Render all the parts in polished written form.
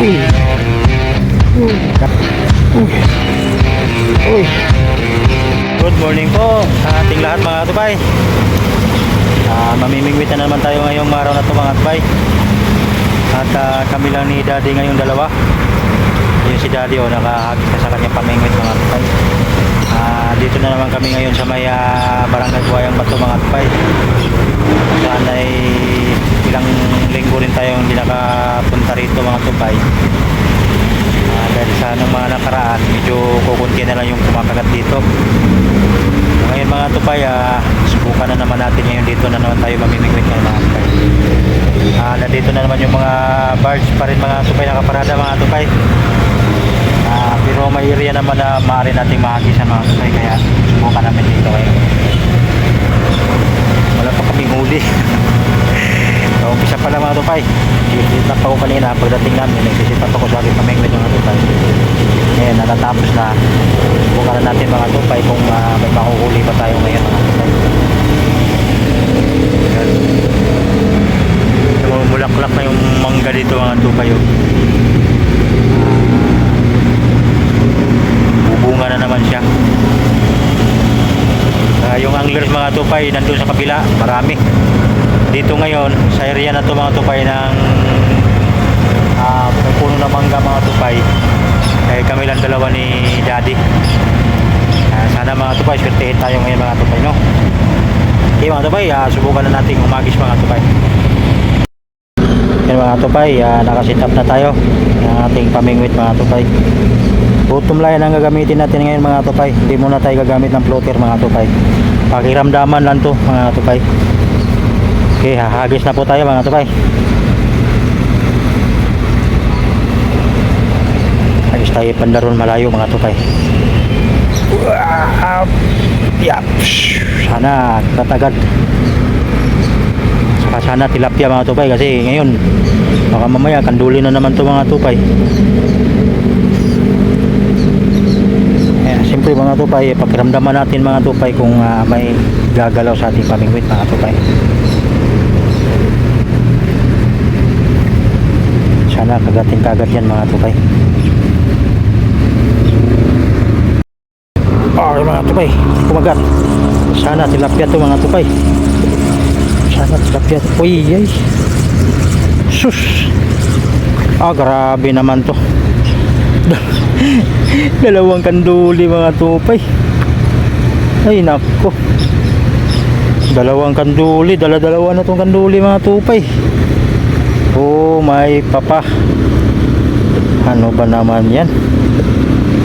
Uy. Uy. Uy. Good morning po sa ating lahat mga katupay. Mamimingwit na naman tayo ngayong araw na ito mga katupay. At kami lang ni Daddy ngayong dalawa. Yung si Daddy nakahagis na sa kanyang pamingwit mga katupay. Dito na naman kami ngayon sa may Barangay Buhayang Bato mga katupay. Sana ay ilang linggo rin tayong hindi nakapunta rito mga katupay. Dahil sa anong mga nakaraan medyo kukunti na lang yung kumakagat dito. Ngayon mga tupay, subukan na naman natin ngayon. Dito na naman tayo mamimingwit ngayon mga tupay. Nandito na naman yung mga birds pa rin mga tupay nakaparada mga tupay. Pero may area naman na maaari nating mahagisan mga tupay, kaya subukan namin dito ngayon. Wala pa kaming huli. Umpisa pa lang mga tupay. Sisit ako kanina pagdating namin, nagsisipat ako sa aking pamingwit mga tupay. Ngayon natatapos na. Subukan na natin mga tupay kung may mahuhuli pa tayo ngayon mga tupay. Mulaklak na yung mangga dito mga tupay. Bubunga na naman siya. Yung anglers mga tupay nandun sa kabila, marami. Dito ngayon sa area na to mga tupay ng puno na mangga mga tupay, eh kami lang dalawa ni Daddy. Sana mga tupay swertehin tayo ngayon mga tupay, no? Okay mga tupay, subukan na natin umagis mga tupay. Yan mga tupay, nakasit up na tayo ng ating pamingwit mga tupay. Bottom line ang gagamitin natin ngayon mga tupay. Hindi muna tayo gagamit ng floater mga tupay. Pakiramdaman lang to mga tupay. Okay, hahagis na po tayo mga tupay. Hagis tayo pandaron malayo mga tupay. Yap. Sana katagad. Saka sana tilapia mga tupay, kasi ngayon baka mamaya kanduli na naman to mga tupay. Siyempre mga tupay, pakiramdaman natin mga tupay kung may gagalaw sa ating pamingwit mga tupay. Sana kagatin kagad yan mga tupay. Okay mga tupay, kumagat. Sana tilapia to mga tupay. Sana tilapia to. Uy, ay. Sus. Grabe naman to. Dalawang kanduli mga tupay. Ay nako. Dalawang kanduli, dala-dalawa na tong kanduli mga tupay. Oh my papa. Ano ba naman yan?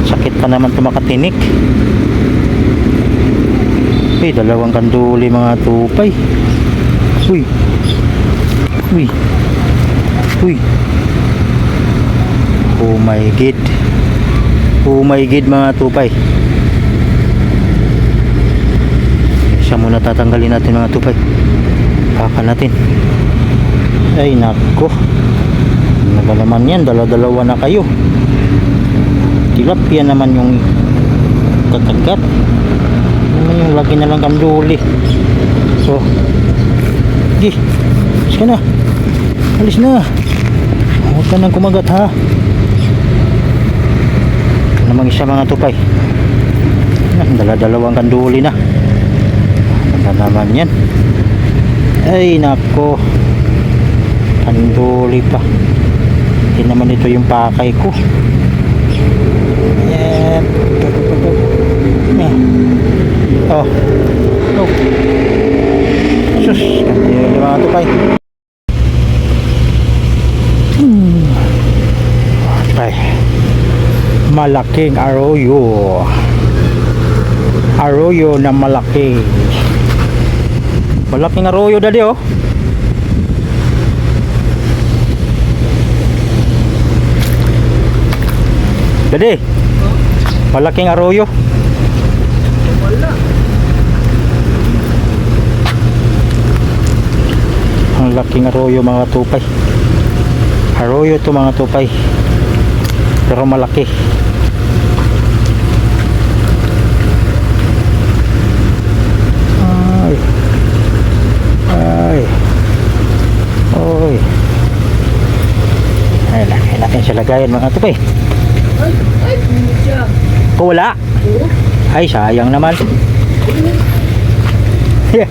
Sakit pa naman tumakatinik. Dalawang kanduli mga tupay. Uy. Uy. Uy. Oh my god. Oh my god mga tupay. Isa muna tatanggalin natin mga tupay. Pakan natin. Ay nako. Ano ba naman yan? Dala-dalawa na kayo. Tilapia naman yung kakagat. Ano yung lagi na lang kanduli. So di, alis ka na. Alis na. Huwag ka nang kumagat ha. Namang isa mga tupay. Dala-dalawang kanduli na. Ano naman yan? Ay nako. Kanduli pa. Hindi naman ito yung pakay ko. Yan. Oh. Oh. Sus. Kanti yung mga tupay. Ay. Malaking arroyo. Arroyo na malaki. Malaking arroyo Daddy oh. Daddy, malaking arroyo. Wala. Ang laking arroyo mga tupay. Arroyo to mga tupay. Pero malaki. Ay. Ay. Oy. Ay, lagay natin sa lagayan mga tupay. Ay, hindi siya. Kung wala, Oo. ay sayang naman. Yeah.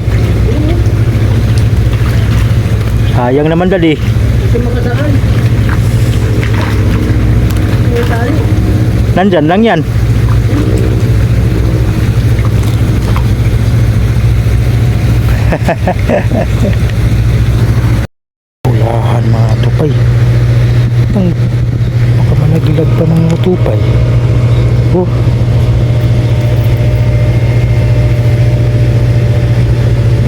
Sayang naman dali. Kasi makadaan. May tali. Nandyan lang yan. Ulahan mga tupay. Baka malaglag pa ng mga tupay. Oh.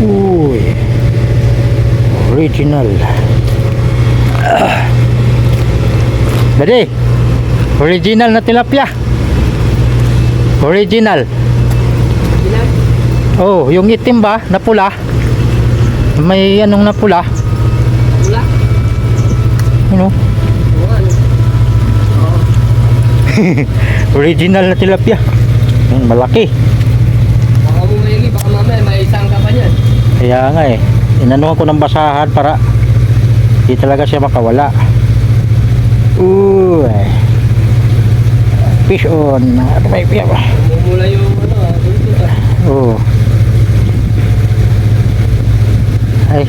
Uy. Original. Dali. Original na tilapia. Original. Bilang. Oh, yung itim ba na pula? May anong na pula? Wala. Ano? Oo, ano? Oo. Original na tilapia. Malaki. Baka mo mayagi, baka mamaya may isang ka pa niyan. Kaya nga eh. Inanuhan ko ng basahan para di talaga siya makawala. Uy. Fish on. Ano may piya ba? Mumula yung ano, dito ah. Oh. Ay.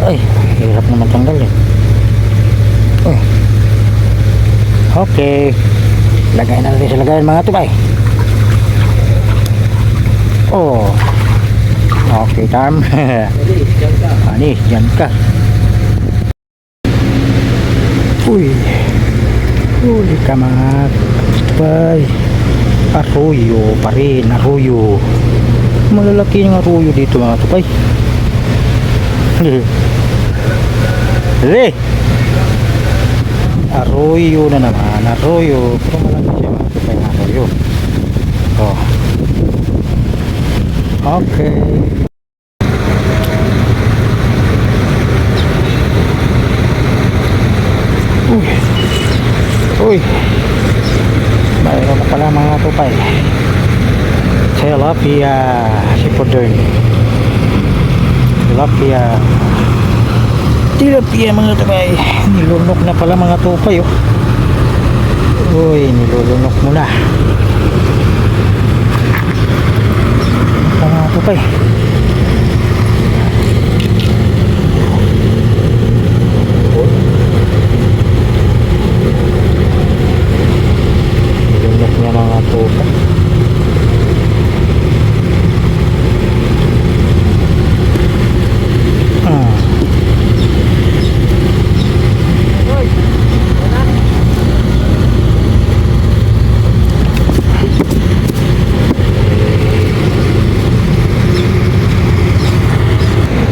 Ay, hirap naman tanggalin. Oh. Okay. Lagay na natin sa lagayan mga tubay. Oh. Okay, Tam. Dali, diyan ka. Anis, dyan ka. Uy. Huli ka mga tubay. Arroyo pa rin, arroyo. Malalaki yung arroyo dito mga tubay. Dali. Arroyo na naman, arroyo. Pero malaki siya mga tubay, arroyo. Oh. Okay. Uy. Uy. Mayroon na pala mga tupay. Tilapia. Sipodern. Tilapia. Tilapia mga tupay. Nilunok na pala mga tupay oh. Uy, nilulunok mo na. Mga tupay. Nilunok niya mga tupay.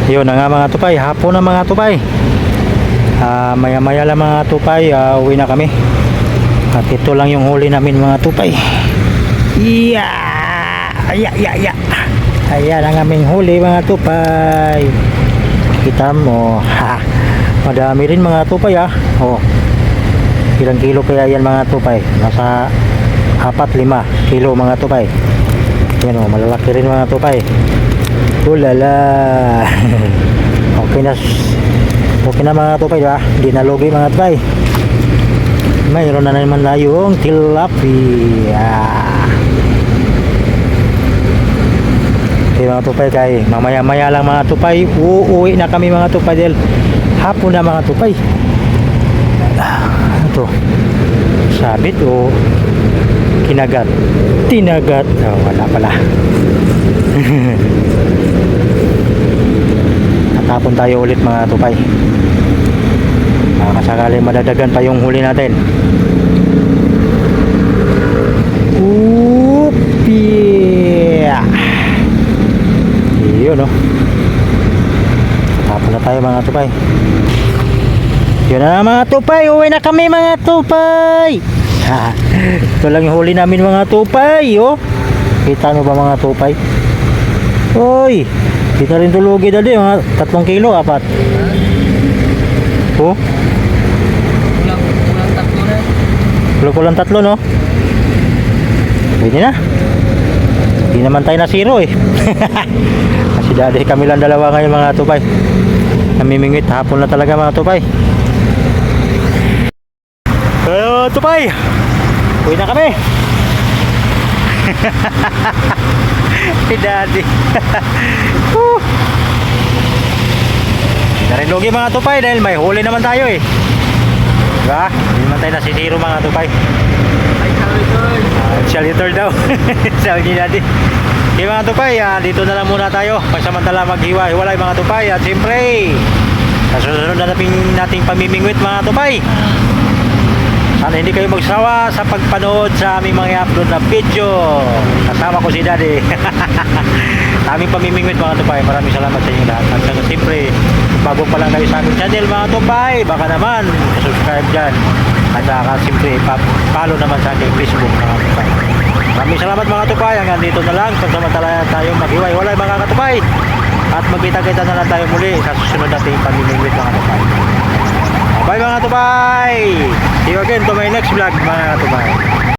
Yun na nga mga tupay, hapon na mga tupay. Maya maya lang mga tupay, uwi na kami. At ito lang yung huli namin mga tupay. Ayan ang aming huli mga tupay. Kita mo, ha, madami rin mga tupay ah. Oh, ilang kilo kaya yan mga tupay? Nasa 4-5 kilo mga tupay. Yan oh, malalaki rin mga tupay. Ulala. Okay na mga tupay ba? Hindi na lugi mga tupay. Mayroon na naman tayong tilapia. Okay mga tupay, kay mamaya maya lang mga tupay, uuwi na kami mga tupay dahil hapon na mga tupay. Ito sabit o kinagat? Tinagat. Oh, wala pala. Natapon tayo ulit mga tupay. Kasakali madadagan pa yung huli natin. Upia. Yun oh. Natapon na tayo mga tupay. Yun na mga tupay. Uwi na kami mga tupay. Ito lang yung huli namin mga tupay oh. Kita mo ba mga tupay? Hoy, kita rin tulugi dali mga 3 kilo, 4. Oh, Kulang tatlo na. kulang 3 no? Pwede na. Hindi naman tayo na zero eh. Kasi dali kami lang dalawa ngayon mga tupay. namimingwit. Hapon na talaga mga tupay. Hello tupay, uwi na kami. Si daddy. Woo. Hindi na rin lugi mga tupay dahil may huli naman tayo eh. Diba? Hindi naman tayo nasisiro mga tupay. Shelter daw. Sabi ni daddy. Okay mga tupay, dito na lang muna tayo. Pagsamantala maghiwa-hiwalay mga tupay. At siyempre, sa susunod na nating pamimingwit mga tupay. Sana hindi kayo magsawa sa pagpanood sa aming mga i-upload na video. Kasama ko si daddy. Aming pamimingwit mga tupay. Maraming salamat sa inyo lahat. At siyempre, bago pa lang kayo sa aming channel mga tupay, baka naman subscribe dyan. At saka siyempre, follow naman sa aking Facebook mga tupay. Maraming salamat mga tupay. Hanggang dito na lang. Pagsamantala tayo maghiwa-hiwalay mga katupay. At magkita-kita na lang tayo muli sa susunod nating pamimingwit mga tupay. Bye mga tupay! See you again to my next vlog mga tupay.